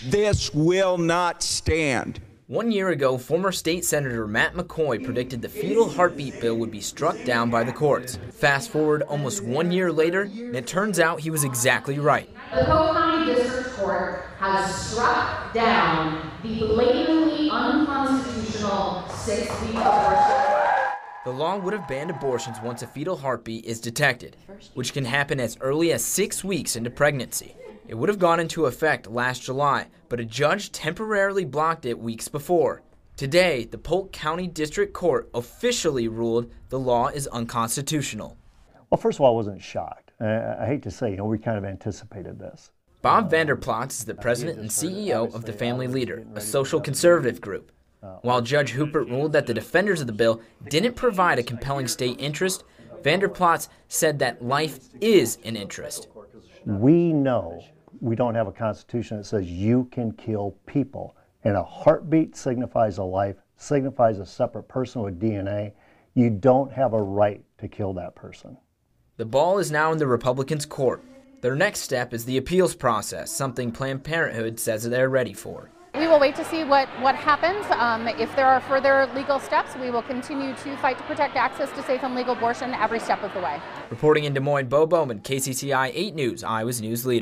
This will not stand. 1 year ago, former state senator Matt McCoy predicted the fetal heartbeat bill would be struck down by the courts. Fast forward almost 1 year later, and it turns out he was exactly right. The Polk County District Court has struck down the blatantly unconstitutional 6-week abortion. The law would have banned abortions once a fetal heartbeat is detected, which can happen as early as 6 weeks into pregnancy. It would have gone into effect last July, but a judge temporarily blocked it weeks before. Today, the Polk County District Court officially ruled the law is unconstitutional. Well, first of all, I wasn't shocked. I hate to say, we kind of anticipated this. Bob Vanderplots is the president and CEO of the Family Leader, a social conservative group. While Judge Hoopert ruled that the defenders of the bill didn't provide a compelling state interest, Vanderplots said that life is an interest. We know we don't have a constitution that says you can kill people, and a heartbeat signifies a life, signifies a separate person with DNA. You don't have a right to kill that person. The ball is now in the Republicans' court. Their next step is the appeals process, something Planned Parenthood says they're ready for. We will wait to see what happens. If there are further legal steps, we will continue to fight to protect access to safe and legal abortion every step of the way. Reporting in Des Moines, Bo Bowman, KCCI 8 News, Iowa's news leader.